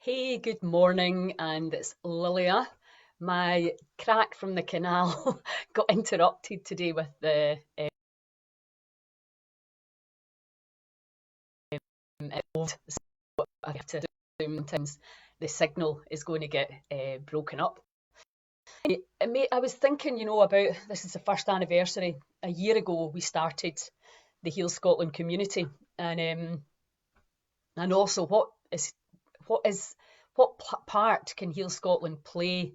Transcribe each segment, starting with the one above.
Hey, good morning, and it's Lilia. My crack from the canal got interrupted today with the I have to sometimes the signal is going to get broken up. I was thinking, about this is the first anniversary. A year ago, we started the Heal Scotland community, and also what is part can Heal Scotland play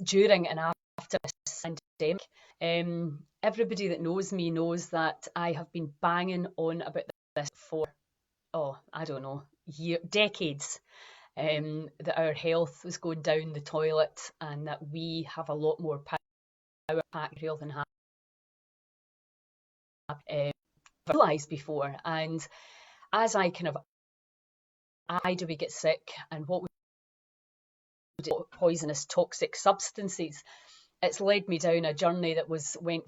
during and after this pandemic? Everybody that knows me knows that I have been banging on about this for I don't know, decades. That our health was going down the toilet and that we have a lot more power pack health and have realised before. And as I kind of do we get sick and what poisonous toxic substances, it's led me down a journey that went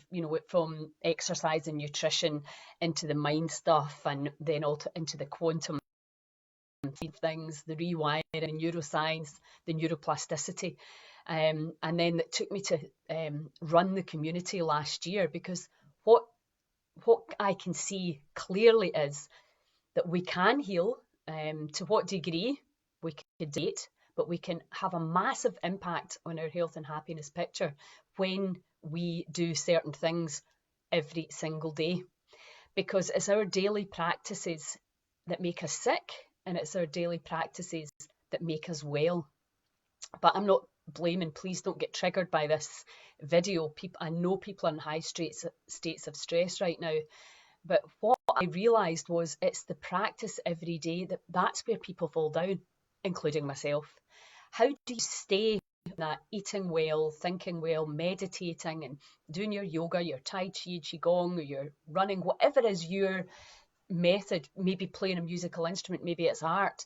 from exercise and nutrition into the mind stuff, and then into the quantum things, the rewiring, neuroscience, the neuroplasticity, and then it took me to run the community last year, because what I can see clearly is that we can heal. To what degree we can date, but we can have a massive impact on our health and happiness picture when we do certain things every single day. Because it's our daily practices that make us sick, and it's our daily practices that make us well. But I'm not blaming, please don't get triggered by this video. I know people are in high states of stress right now. But what I realised was it's the practice every day that's where people fall down, including myself. How do you stay in that eating well, thinking well, meditating and doing your yoga, your Tai Chi, Qigong, or your running, whatever is your method, maybe playing a musical instrument, maybe it's art.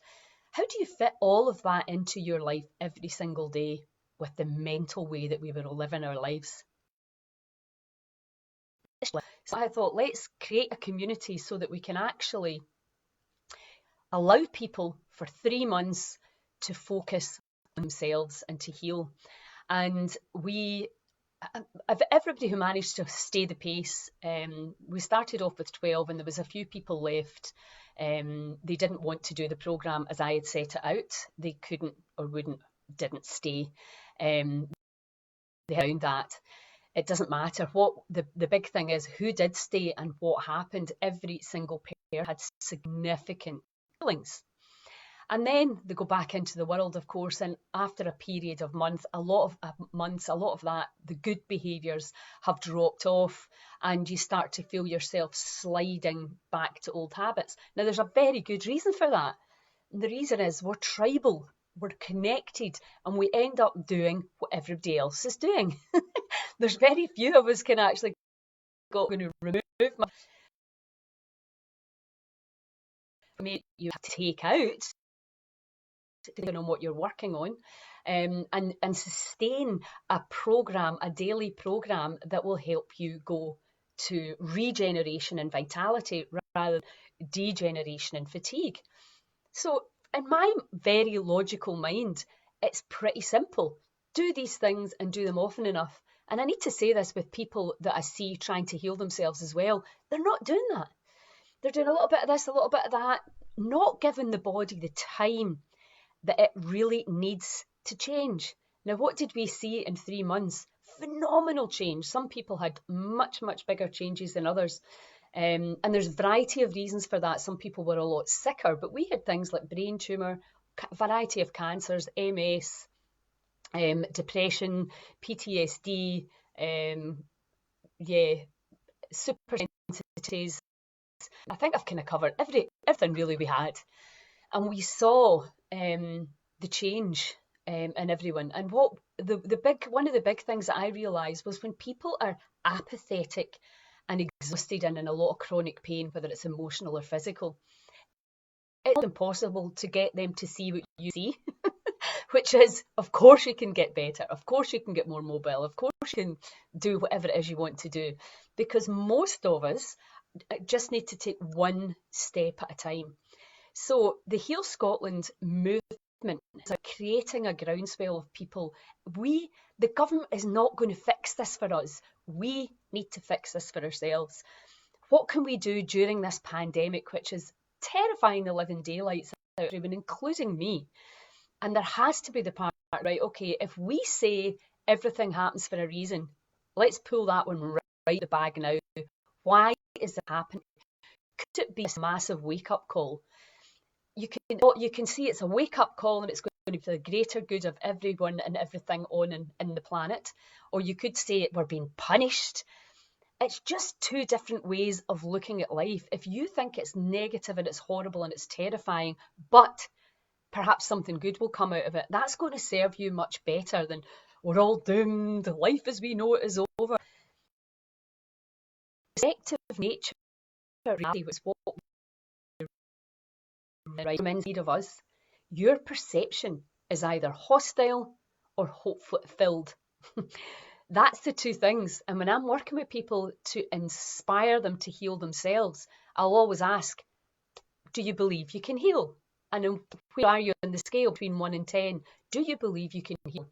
How do you fit all of that into your life every single day with the mental way that we were living our lives? So I thought, let's create a community so that we can actually allow people for 3 months to focus on themselves and to heal. And everybody who managed to stay the pace, we started off with 12 and there was a few people left. They didn't want to do the programme as I had set it out. They couldn't or didn't stay. They found that. It doesn't matter. What the big thing is who did stay and what happened. Every single pair had significant feelings. And then they go back into the world, of course, and after a period of months, a lot of that, the good behaviours have dropped off, and you start to feel yourself sliding back to old habits. Now, there's a very good reason for that. And the reason is we're tribal, we're connected, and we end up doing what everybody else is doing. There's very few of us can actually going to remove you have to take out depending on what you're working on, and sustain a daily program that will help you go to regeneration and vitality rather than degeneration and fatigue. So in my very logical mind, it's pretty simple. Do these things and do them often enough. And I need to say this with people that I see trying to heal themselves as well. They're not doing that. They're doing a little bit of this, a little bit of that, not giving the body the time that it really needs to change. Now, what did we see in 3 months? Phenomenal change. Some people had much, much bigger changes than others. And there's a variety of reasons for that. Some people were a lot sicker, but we had things like brain tumour, variety of cancers, MS, depression, PTSD, super sensitivities. I think I've kind of covered everything really we had. And we saw the change in everyone. And what one of the big things that I realised was when people are apathetic and exhausted and in a lot of chronic pain, whether it's emotional or physical, it's impossible to get them to see what you see, which is, of course you can get better, of course you can get more mobile, of course you can do whatever it is you want to do, because most of us just need to take one step at a time. So the Heal Scotland movement So creating a groundswell of people. The government is not going to fix this for us. We need to fix this for ourselves. What can we do during this pandemic, which is terrifying the living daylights out of everyone, including me? And there has to be the part, right, okay, if we say everything happens for a reason, let's pull that one right the bag now. Why is it happening? Could it be a massive wake-up call? You can see it's a wake-up call and it's going to be for the greater good of everyone and everything on in the planet. Or you could say we're being punished. It's just two different ways of looking at life. If you think it's negative and it's horrible and it's terrifying, but perhaps something good will come out of it, that's going to serve you much better than we're all doomed, life as we know it is over. Perspective nature really was what recommends of us. Your perception is either hostile or hope-filled. That's the two things. And when I'm working with people to inspire them to heal themselves, I'll always ask, do you believe you can heal? And where are you on the scale between 1 and 10? Do you believe you can heal?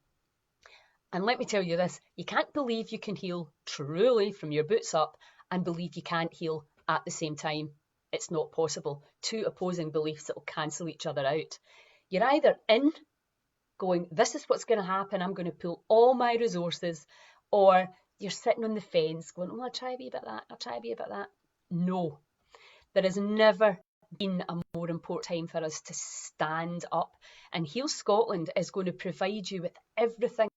And let me tell you this, you can't believe you can heal truly from your boots up and believe you can't heal at the same time. It's not possible. Two opposing beliefs that will cancel each other out. You're either in going, this is what's going to happen, I'm going to pull all my resources, or you're sitting on the fence going, oh, I'll try a wee bit of that, I'll try a wee bit of that. No, there has never been a more important time for us to stand up. And Heal Scotland is going to provide you with everything.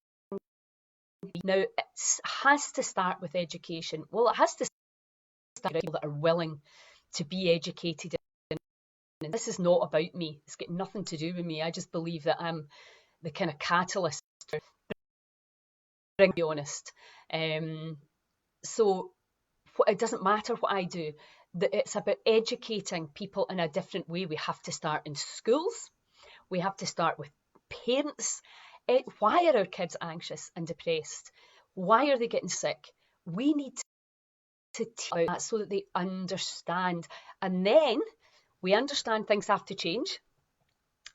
Now, it has to start with education. Well, it has to start with people that are willing to be educated. And this is not about me. It's got nothing to do with me. I just believe that I'm the kind of catalyst, to be honest. So it doesn't matter what I do. It's about educating people in a different way. We have to start in schools. We have to start with parents. Why are our kids anxious and depressed? Why are they getting sick? We need to teach that so that they understand. And then we understand things have to change.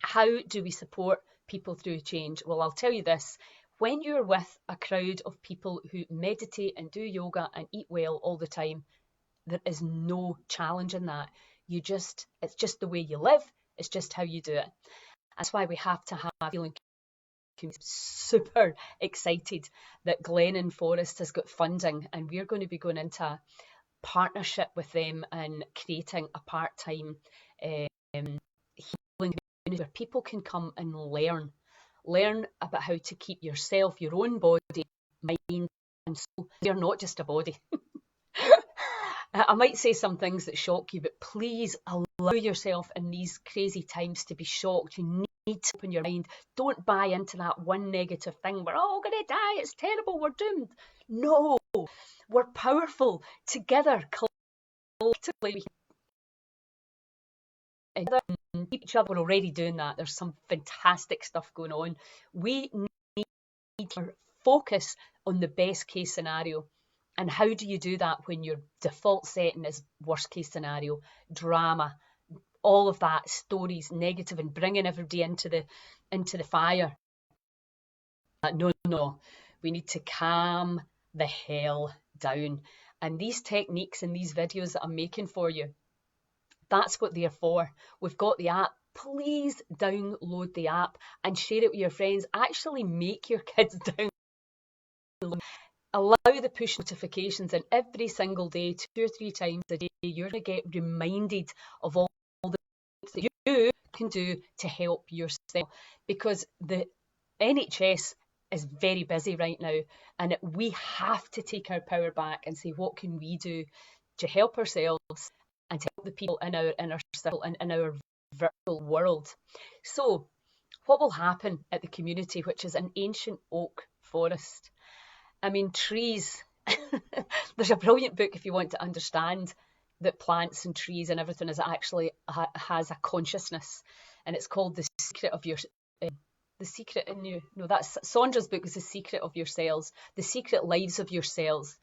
How do we support people through change? Well, I'll tell you this. When you're with a crowd of people who meditate and do yoga and eat well all the time, there is no challenge in that. It's just the way you live. It's just how you do it. That's why we have to have feeling super excited that Glennon Forest has got funding, and we're going to be going into a partnership with them and creating a part-time healing community where people can come and learn about how to keep yourself, your own body, mind, and soul. You're not just a body. I might say some things that shock you, but please allow yourself in these crazy times to be shocked. You need to open your mind. Don't buy into that one negative thing. We're all going to die. It's terrible. We're doomed. No, we're powerful. Together, collectively, we can keep each other. We're already doing that. There's some fantastic stuff going on. We need to focus on the best case scenario. And how do you do that when your default setting is worst case scenario, drama, all of that, stories, negative, and bringing everybody into the fire? No. We need to calm the hell down. And these techniques and these videos that I'm making for you, that's what they're for. We've got the app. Please download the app and share it with your friends. Actually make your kids download. Allow the push notifications, and every single day, 2 or 3 times a day, you're going to get reminded of all the things that you can do to help yourself. Because the NHS is very busy right now, and we have to take our power back and say, what can we do to help ourselves and to help the people in our inner circle and in our virtual world? So, what will happen at the community, which is an ancient oak forest? I mean, trees. There's a brilliant book if you want to understand that plants and trees and everything is actually has a consciousness, and it's called The Secret of Your The Secret in You. No, that's Sandra's book. Is The Secret of Your Cells, The Secret Lives of Your Cells.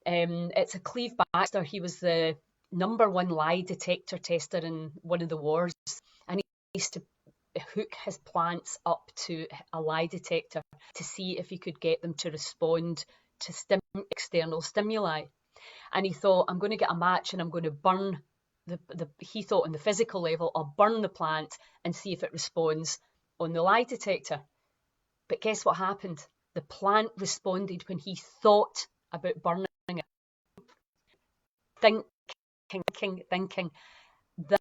It's a Cleve Baxter. He was the #1 lie detector tester in one of the wars, and he used to hook his plants up to a lie detector to see if he could get them to respond to external stimuli. And he thought, I'm going to get a match and I'm going to burn he thought on the physical level, I'll burn the plant and see if it responds on the lie detector. But guess what happened? The plant responded when he thought about burning it. Thinking.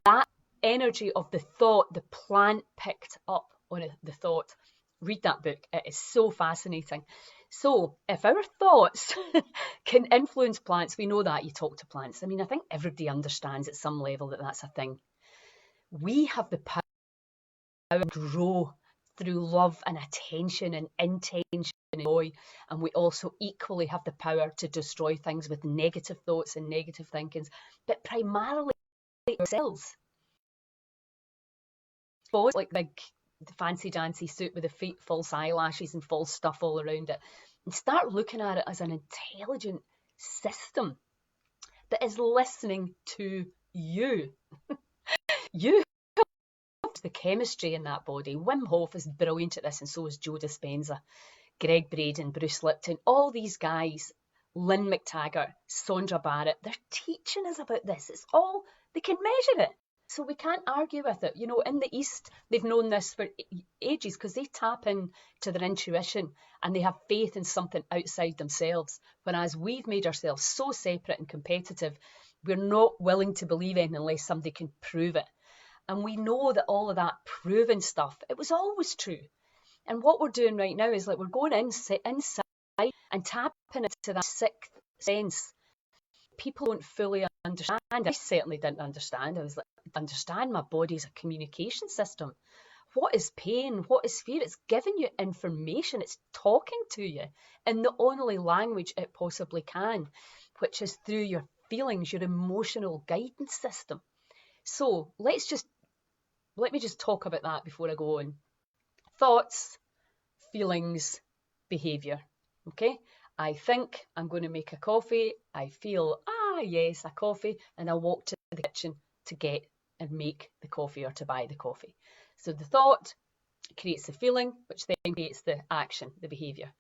That energy of the thought, the plant picked up on the thought. Read that book. It is so fascinating. So if our thoughts can influence plants, we know that. You talk to plants. I mean, I think everybody understands at some level that that's a thing. We have the power to grow through love and attention and intention and joy. And we also equally have the power to destroy things with negative thoughts and negative thinkings, but primarily ourselves. Like big fancy dancy suit with the false eyelashes and false stuff all around it, and start looking at it as an intelligent system that is listening to you. You have the chemistry in that body. Wim Hof is brilliant at this, and so is Joe Dispenza, Greg Braden, Bruce Lipton, all these guys, Lynn McTaggart, Sondra Barrett. They're teaching us about this. It's all, they can measure it. So we can't argue with it. You know, in the East, they've known this for ages because they tap into their intuition and they have faith in something outside themselves. Whereas we've made ourselves so separate and competitive, we're not willing to believe anything unless somebody can prove it. And we know that all of that proven stuff, it was always true. And what we're doing right now is like we're going inside and tapping into that sixth sense. People don't fully understand. I certainly didn't understand. I was like, understand my body is a communication system. What is pain? What is fear? It's giving you information. It's talking to you in the only language it possibly can, which is through your feelings, your emotional guidance system. So let me just talk about that before I go on. Thoughts, feelings, behavior. Okay? I think I'm going to make a coffee. I feel, yes, a coffee. And I'll walk to the kitchen to get and make the coffee or to buy the coffee. So the thought creates the feeling, which then creates the action, the behavior.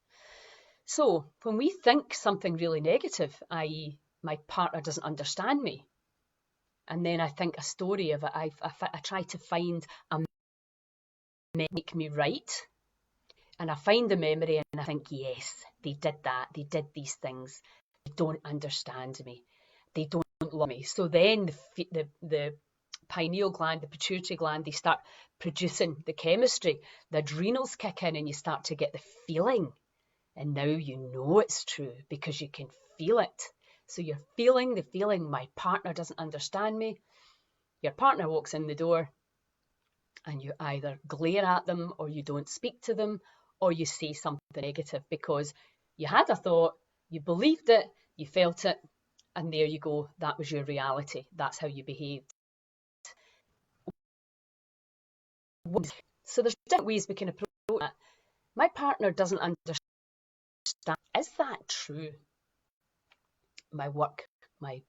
So when we think something really negative, i.e. my partner doesn't understand me, and then I think a story of it, I try to find a make me right. And I find the memory and I think, yes, they did that. They did these things. They don't understand me. They don't love me. So then the pineal gland, the pituitary gland, they start producing the chemistry. The adrenals kick in and you start to get the feeling. And now you know it's true because you can feel it. So you're feeling the feeling, my partner doesn't understand me. Your partner walks in the door and you either glare at them or you don't speak to them, or you say something negative because you had a thought, you believed it, you felt it, and there you go. That was your reality. That's how you behaved. So there's different ways we can approach that. My partner doesn't understand. Is that true? My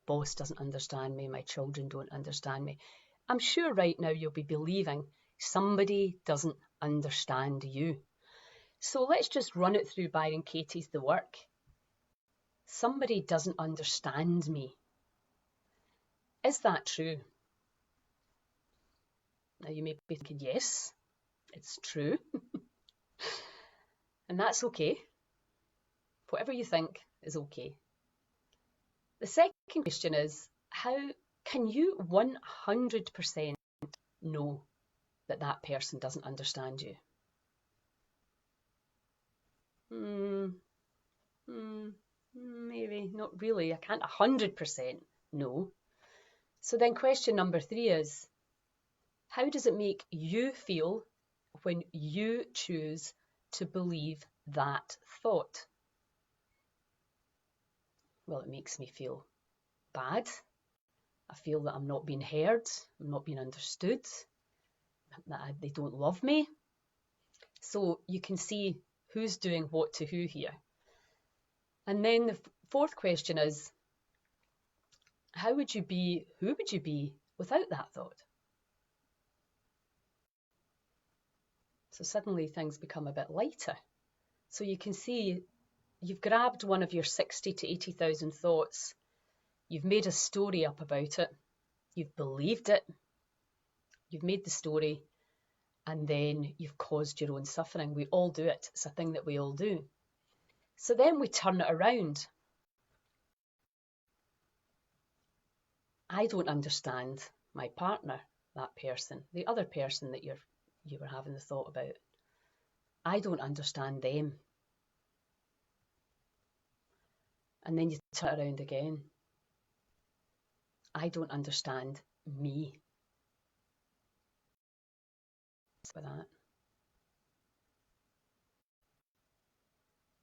boss doesn't understand me. My children don't understand me. I'm sure right now you'll be believing somebody doesn't understand you. So let's just run it through Byron Katie's The Work. Somebody doesn't understand me. Is that true? Now you may be thinking, yes, it's true. And that's okay. Whatever you think is okay. The second question is, how can you 100% know that that person doesn't understand you? Maybe not really. I can't 100% know. So then question number 3 is, how does it make you feel when you choose to believe that thought? Well, it makes me feel bad. I feel that I'm not being heard, I'm not being understood, that they don't love me. So you can see who's doing what to who here. And then the fourth question is, who would you be without that thought? So suddenly things become a bit lighter. So you can see you've grabbed one of your 60 to 80,000 thoughts. You've made a story up about it. You've believed it. You've made the story, and then you've caused your own suffering. We all do it. It's a thing that we all do. So then we turn it around. I don't understand my partner, that person, the other person that you were having the thought about. I don't understand them. And then you turn it around again. I don't understand me. For that.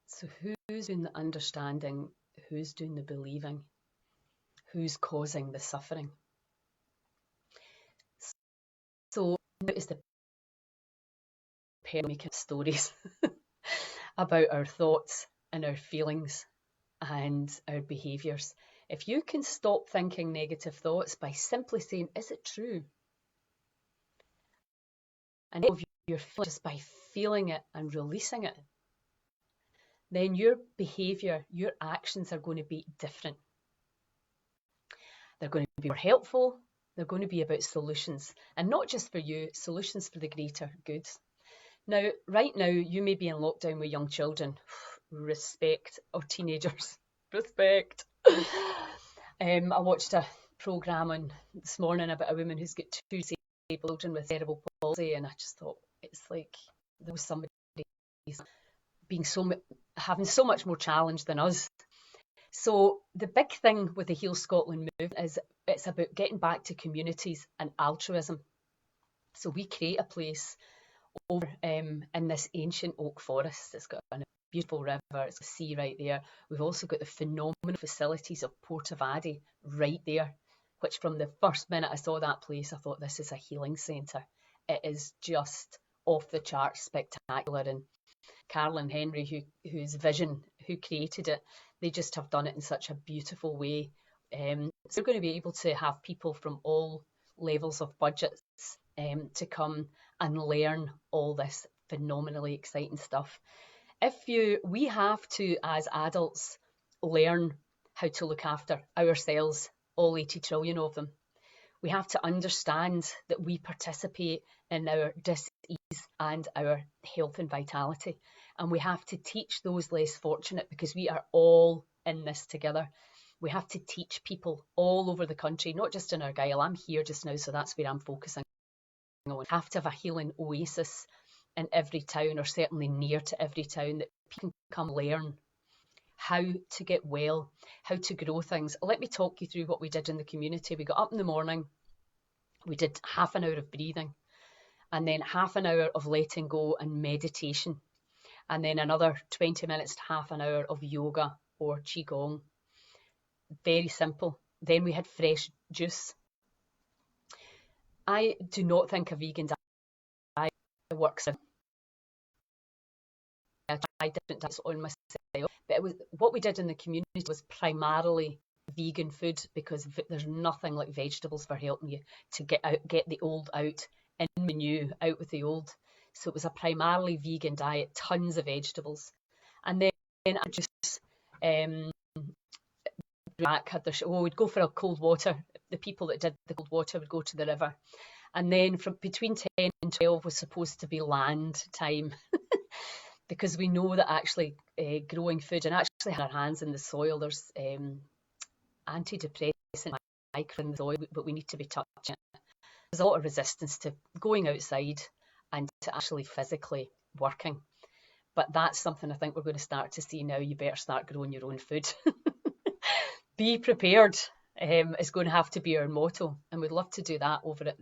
So who's doing the understanding? Who's doing the believing? Who's causing the suffering? So notice the pair making stories about our thoughts and our feelings and our behaviours. If you can stop thinking negative thoughts by simply saying, is it true? And if you're feeling just by feeling it and releasing it, then your behaviour, your actions are going to be different. They're going to be more helpful. They're going to be about solutions, and not just for you, solutions for the greater good. Now, right now, you may be in lockdown with young children. Respect, or teenagers. Respect. I watched a programme this morning about a woman who's got 2 disabled children with cerebral palsy, and I just thought, it's like there was somebody having so much more challenge than us. So the big thing with the Heal Scotland movement is it's about getting back to communities and altruism. So we create a place over in this ancient oak forest. It's got a beautiful river, it's a sea right there. We've also got the phenomenal facilities of Portavadie right there, which from the first minute I saw that place, I thought this is a healing centre. It is just off the charts spectacular. And Carolyn Henry, whose vision, who created it, they just have done it in such a beautiful way. So we're going to be able to have people from all levels of budgets to come and learn all this phenomenally exciting stuff. We have to, as adults, learn how to look after ourselves, all 80 trillion of them. We have to understand that we participate in our dis-ease and our health and vitality. And we have to teach those less fortunate, because we are all in this together. We have to teach people all over the country, not just in Argyll. I'm here just now, so that's where I'm focusing on. We have to have a healing oasis in every town, or certainly near to every town, that people can come learn how to get well, how to grow things. Let me talk you through what we did in the community. We got up in the morning, we did half an hour of breathing, and then half an hour of letting go and meditation, and then another 20 minutes to half an hour of yoga or qigong. Very simple. Then we had fresh juice. I do not think a vegan diet works. I tried different diets on myself, but what we did in the community was primarily vegan food, because there's nothing like vegetables for helping you to get the old out, in the new, out with the old. So it was a primarily vegan diet, tons of vegetables. And then I just had we'd go for a cold water. The people that did the cold water would go to the river. And then from between 10 and 12 was supposed to be land time. Because we know that actually growing food and actually having our hands in the soil, there's antidepressant micro in the soil, but we need to be touching it. There's a lot of resistance to going outside and to actually physically working. But that's something I think we're going to start to see now. You better start growing your own food. Be prepared is going to have to be our motto. And we'd love to do that over at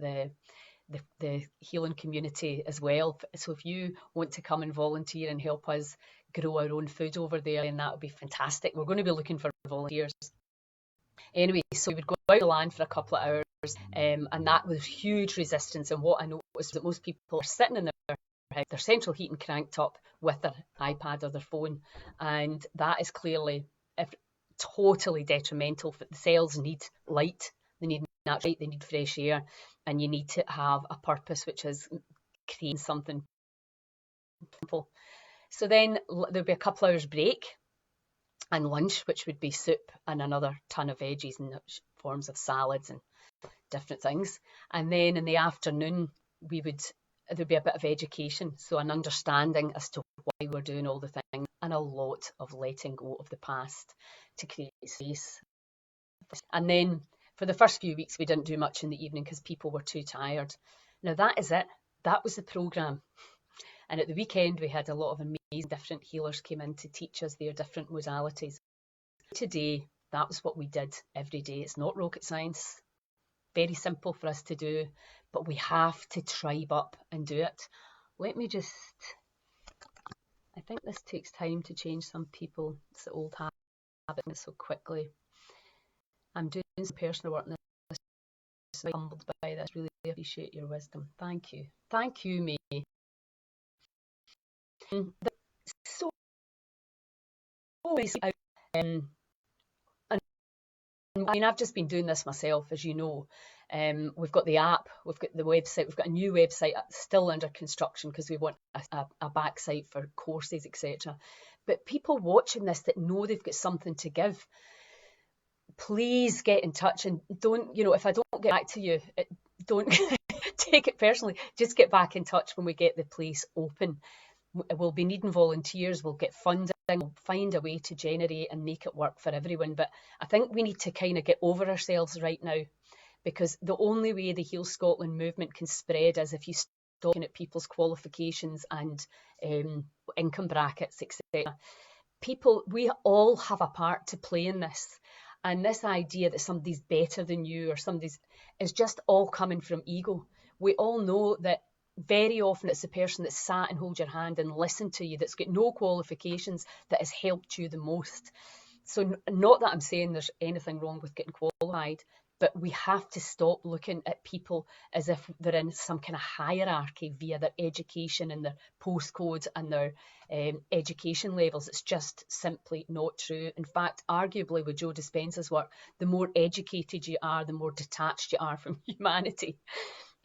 the healing community as well. So if you want to come and volunteer and help us grow our own food over there, then that would be fantastic. We're going to be looking for volunteers. Anyway, so we would go out the land for a couple of hours, and that was huge resistance. And what I noticed was that most people are sitting in their central heating cranked up with their iPad or their phone, and that is clearly totally detrimental. For the cells need light, they need natural light, they need fresh air, and you need to have a purpose, which is creating something simple. So then there'll be a couple hours break and lunch, which would be soup and another ton of veggies and forms of salads and different things. And then in the afternoon, there'd be a bit of education, so an understanding as to why we're doing all the things, and a lot of letting go of the past to create space. And then for the first few weeks, we didn't do much in the evening because people were too tired. Now that is it. That was the programme. And at the weekend, we had a lot of amazing different healers came in to teach us their different modalities. Today, that was what we did every day. It's not rocket science. Very simple for us to do, but we have to tribe up and do it. Let me just, I think this takes time to change some people. It's the old habit so quickly. I'm doing some personal work now. So I'm humbled by this. Really appreciate your wisdom. Thank you. Thank you, May. So always and I mean, I've just been doing this myself, as you know. We've got the app, we've got the website, we've got a new website still under construction because we want a backsite for courses, etc. But people watching this that know they've got something to give, please get in touch and don't, if I don't get back to you, don't take it personally. Just get back in touch when we get the place open. We'll be needing volunteers, we'll get funding, we'll find a way to generate and make it work for everyone. But I think we need to kind of get over ourselves right now, because the only way the Heal Scotland movement can spread is if you stop looking at people's qualifications and income brackets, etc. We all have a part to play in this. And this idea that somebody's better than you or is just all coming from ego. We all know that very often it's the person that sat and hold your hand and listened to you, that's got no qualifications, that has helped you the most. So not that I'm saying there's anything wrong with getting qualified, but we have to stop looking at people as if they're in some kind of hierarchy via their education and their postcodes and their education levels. It's just simply not true. In fact, arguably with Joe Dispenza's work, the more educated you are, the more detached you are from humanity.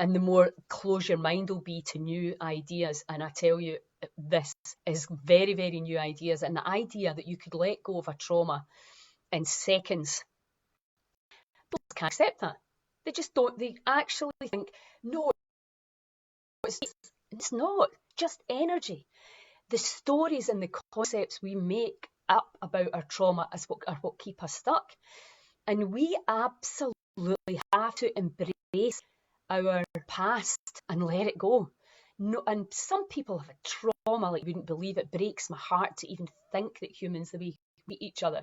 And the more close your mind will be to new ideas. And I tell you, this is very, very new ideas. And the idea that you could let go of a trauma in seconds, people can't accept that. They just don't. They actually think, no, it's not. Just energy. The stories and the concepts we make up about our trauma are what keep us stuck. And we absolutely have to embrace our past and let it go. No, and some people have a trauma like you wouldn't believe. It breaks my heart to even think that humans, the way we meet each other.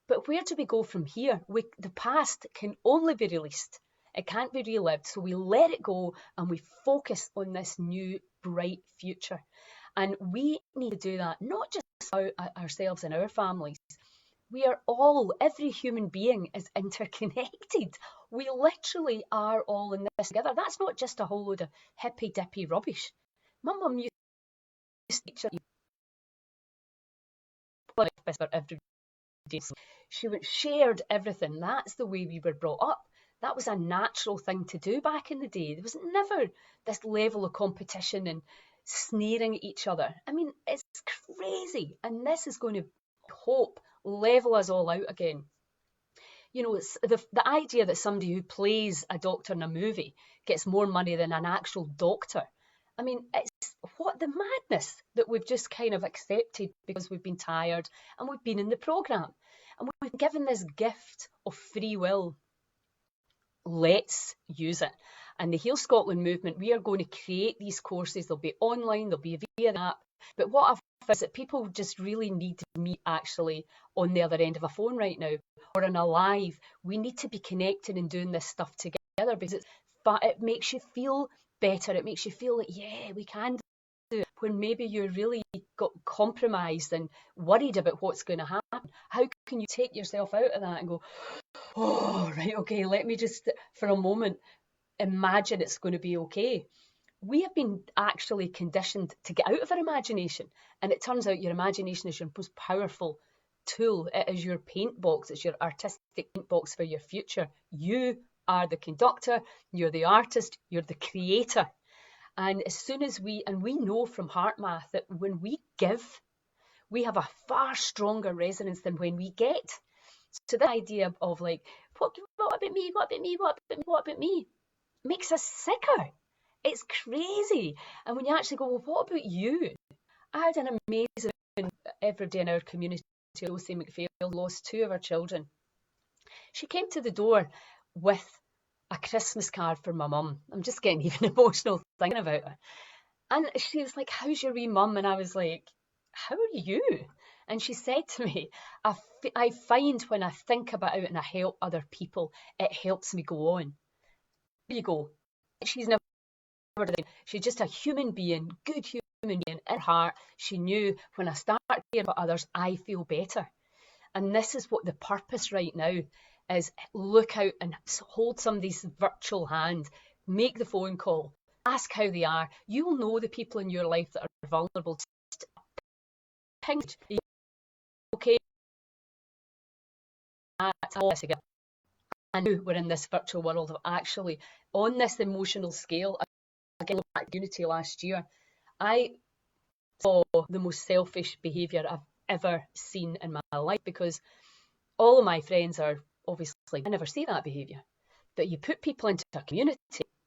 But where do we go from here? The past can only be released. It can't be relived. So we let it go and we focus on this new, bright future. And we need to do that, not just ourselves and our families. We are all, every human being is interconnected. We literally are all in this together. That's not just a whole load of hippy-dippy rubbish. My mum used to teach us every day. She shared everything. That's the way we were brought up. That was a natural thing to do back in the day. There was never this level of competition and sneering at each other. I mean, it's crazy. And this is going to, hope, level us all out again. It's the idea that somebody who plays a doctor in a movie gets more money than an actual doctor. I mean, it's what the madness that we've just kind of accepted because we've been tired and we've been in the programme. And we've been given this gift of free will. Let's use it. And the Heal Scotland movement, we are going to create these courses. They'll be online, they'll be via an app. But what I've found is that people just really need to meet actually on the other end of a phone right now or in a live. We need to be connected and doing this stuff together because it makes you feel better. It makes you feel like, yeah, we can do it. When maybe you're really got compromised and worried about what's going to happen. How can you take yourself out of that and go, oh, right, okay, let me just for a moment imagine it's going to be okay. We have been actually conditioned to get out of our imagination. And it turns out your imagination is your most powerful tool. It is your paint box. It's your artistic paint box for your future. You are the conductor. You're the artist. You're the creator. And as soon as we know from heart math that when we give, we have a far stronger resonance than when we get. So the idea of like, what about me, what about me, what about me, what about me, makes us sicker. It's crazy. And when you actually go, well, what about you? I had an amazing everybody in our community. Lucy McPhail lost 2 of her children. She came to the door with a Christmas card for my mum. I'm just getting even emotional thinking about her. And she was like, how's your wee mum? And I was like, how are you? And she said to me, I find when I think about it and I help other people, it helps me go on. There you go. She's never done it. She's just a human being, good human being in her heart. She knew when I start caring about others, I feel better. And this is what the purpose right now is. Look out and hold somebody's virtual hand, make the phone call, ask how they are. You'll know the people in your life that are vulnerable. Okay, that's all this again. And we're in this virtual world of actually on this emotional scale. Again, back to Unity last year, I saw the most selfish behaviour I've ever seen in my life, because all of my friends are obviously, I never see that behaviour. But you put people into a community,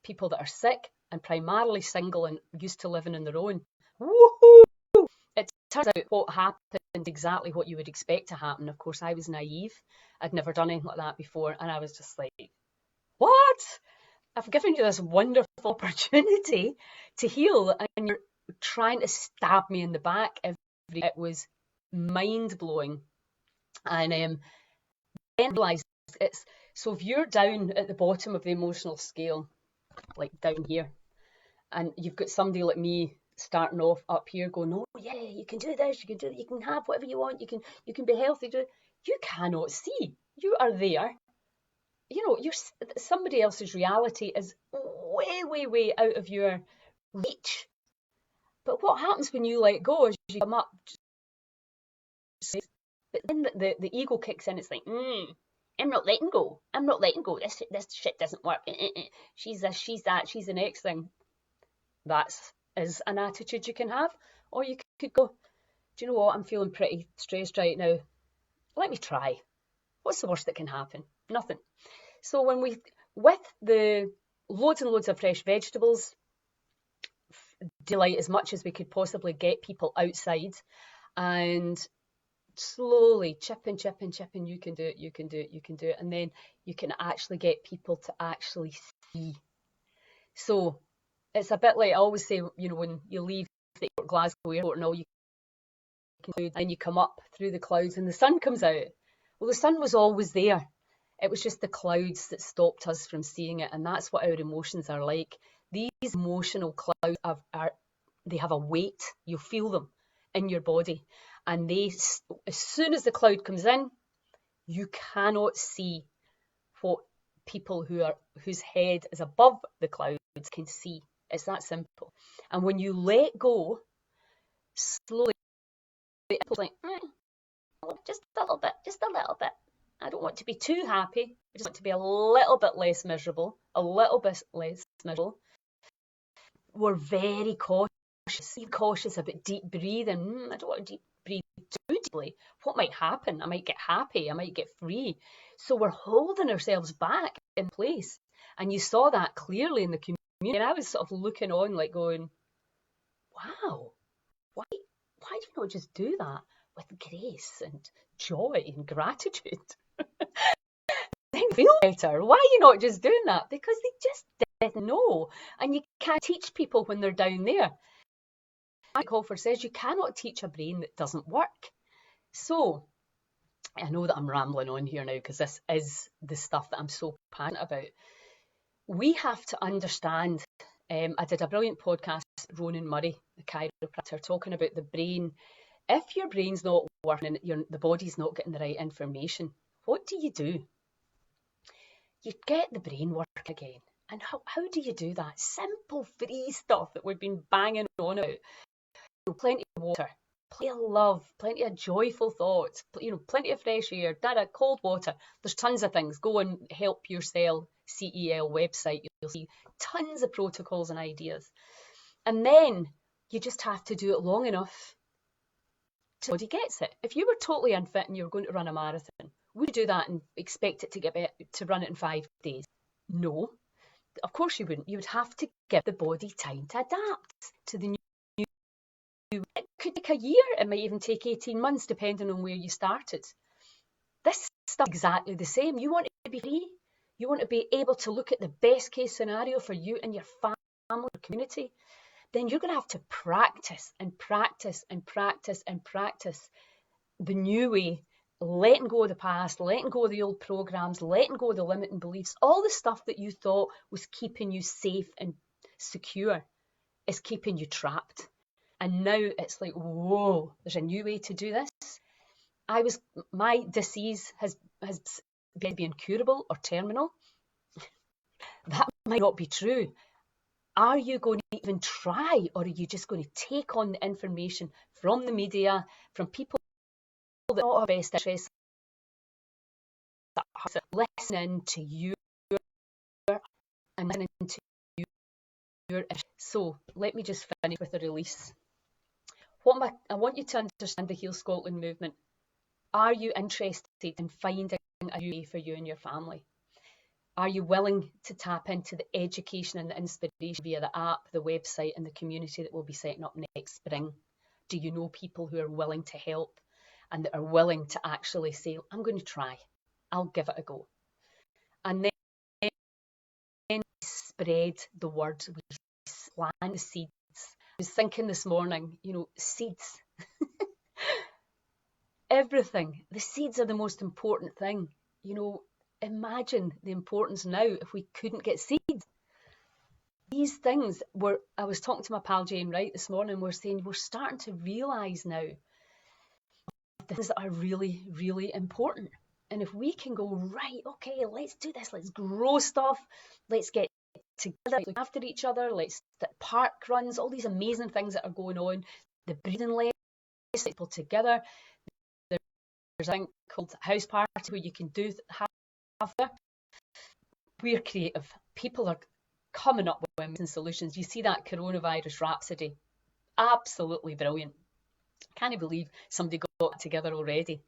people that are sick and primarily single and used to living on their own. Woohoo! It turns out what happened exactly what you would expect to happen. Of course, I was naive. I'd never done anything like that before. And I was just like, what? I've given you this wonderful opportunity to heal and you're trying to stab me in the back. It was mind-blowing. And then I realised it's, so if you're down at the bottom of the emotional scale, like down here, and you've got somebody like me starting off up here going, oh yeah, you can do this, you can do that, you can have whatever you want, you can be healthy. You cannot see. You are there. You know, somebody else's reality is way, way, way out of your reach. But what happens when you let go is you come up, but then the ego kicks in. It's like, I'm not letting go. I'm not letting go. This shit doesn't work. She's this, she's that, she's the next thing. That is an attitude you can have. Or you could go, do you know what? I'm feeling pretty stressed right now. Let me try. What's the worst that can happen? Nothing. So with the loads and loads of fresh vegetables, delight as much as we could possibly get people outside, and slowly chipping, you can do it, you can do it, you can do it. And then you can actually get people to actually see. So it's a bit like, I always say, you know, when you leave the Glasgow airport and all you can do, and you come up through the clouds and the sun comes out. Well, the sun was always there. It was just the clouds that stopped us from seeing it. And that's what our emotions are like. These emotional clouds they have a weight. You feel them in your body. And as soon as the cloud comes in, you cannot see what people whose head is above the clouds can see. It's that simple. And when you let go, slowly, it's like, just a little bit, just a little bit. I don't want to be too happy. I just want to be a little bit less miserable, a little bit less miserable. We're very cautious. Be cautious about deep breathing. I don't want to deep breathe too deeply. What might happen? I might get happy. I might get free. So we're holding ourselves back in place. And you saw that clearly in the community. And I was sort of looking on, like going, wow, why do you not just do that with grace and joy and gratitude? They feel better. Why are you not just doing that? Because they just didn't know. And you can't teach people when they're down there. Mike Hoffer says you cannot teach a brain that doesn't work. So I know that I'm rambling on here now because this is the stuff that I'm so passionate about. We have to understand. I did a brilliant podcast with Ronan Murray, the chiropractor, talking about the brain. If your brain's not working and the body's not getting the right information, what do? You get the brain working again. And how do you do that? Simple, free stuff that we've been banging on about. Plenty of water, plenty of love, plenty of joyful thoughts, plenty of fresh air, cold water. There's tons of things. Go and Help Yourself CEL website. You'll see tons of protocols and ideas. And then you just have to do it long enough till the body gets it. If you were totally unfit and you were going to run a marathon, would you do that and expect it to run it in 5 days? No, of course you wouldn't. You would have to give the body time to adapt to the new. It could take a year. It might even take 18 months, depending on where you started. This stuff is exactly the same. You want to be free. You want to be able to look at the best case scenario for you and your family, your community. Then you're going to have to practice and practice and practice and practice the new way, letting go of the past, letting go of the old programs, letting go of the limiting beliefs. All the stuff that you thought was keeping you safe and secure is keeping you trapped. And now it's like, whoa, there's a new way to do this. My disease has been incurable or terminal. That might not be true. Are you going to even try, or are you just going to take on the information from the media, from people that don't have best interests, listening to you and listening to your issues? So let me just finish with a release. I want you to understand the Heal Scotland movement. Are you interested in finding a new way for you and your family? Are you willing to tap into the education and the inspiration via the app, the website, and the community that we'll be setting up next spring? Do you know people who are willing to help and that are willing to actually say, I'm going to try, I'll give it a go? And then spread the word, we plant the seeds. I was thinking this morning, seeds. Everything. The seeds are the most important thing. Imagine the importance now if we couldn't get seeds. These things I was talking to my pal Jane Wright this morning, we're saying we're starting to realise now the things that are really, really important. And if we can go, right, okay, let's do this, let's grow stuff, let's get together, look after each other, let's park runs, all these amazing things that are going on, the breathing lessons, people together. There's a thing called house party where you can have there. We're creative. People are coming up with amazing solutions. You see that coronavirus rhapsody, absolutely brilliant. Can't believe somebody got it together already.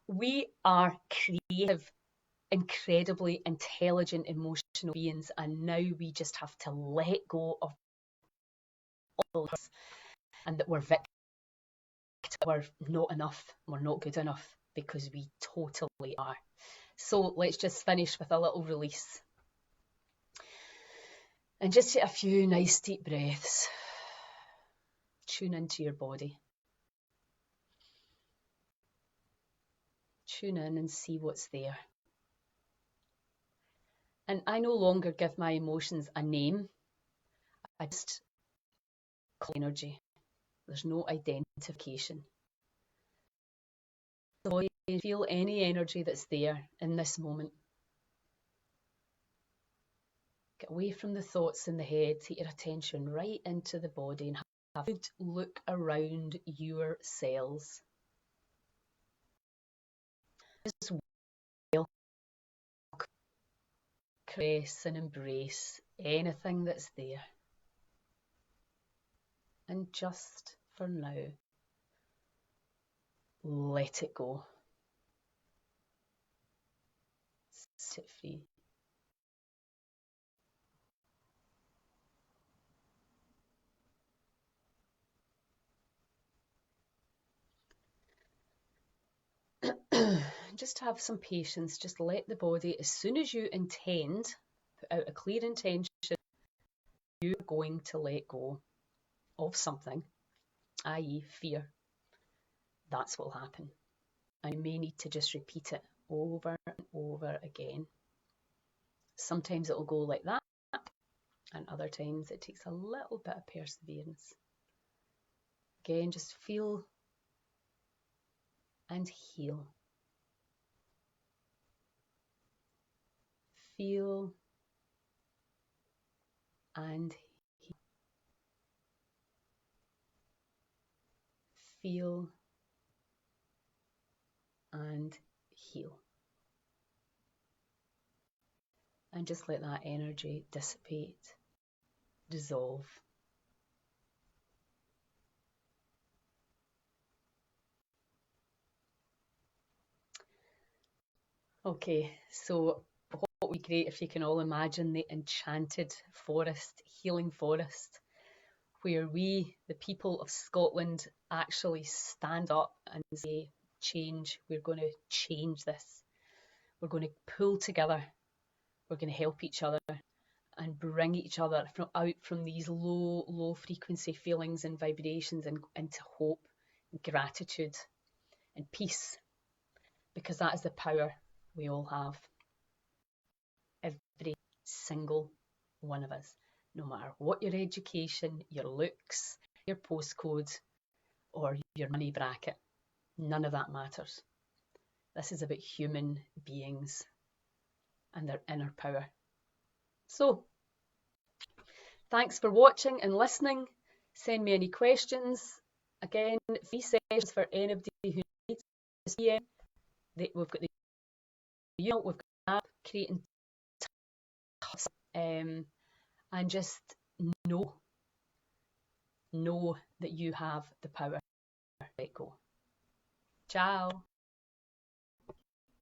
We are creative, incredibly intelligent, emotional beings, and now we just have to let go of all this, and that we're victims, we're not enough, we're not good enough, because we totally are. So let's just finish with a little release. And just take a few nice deep breaths. Tune into your body. Tune in and see what's there. And I no longer give my emotions a name. I just call energy. There's no identification. So you feel any energy that's there in this moment. Get away from the thoughts in the head. Take your attention right into the body and have a good look around your cells. Just welcome, caress and embrace anything that's there. And just for now, let it go. Set it free. Just have some patience. Just let the body, as soon as you intend, put out a clear intention, you're going to let go of something, i.e. fear. That's what will happen. And you may need to just repeat it over and over again. Sometimes it will go like that, and other times it takes a little bit of perseverance. Again, just feel and heal. Feel and heal. Feel and heal. And just let that energy dissipate, dissolve. Okay, so what would be great if you can all imagine the enchanted forest, healing forest, where we, the people of Scotland, actually stand up and say, change, we're going to change this. We're going to pull together, we're going to help each other and bring each other out from these low frequency feelings and vibrations and into hope, and gratitude and peace, because that is the power we all have. Every single one of us, no matter what your education, your looks, your postcode, or your money bracket, none of that matters. This is about human beings and their inner power. So, thanks for watching and listening. Send me any questions. Again, free sessions for anybody who needs to. We've got the we've got the app, creating and just know that you have the power. Let go. Ciao.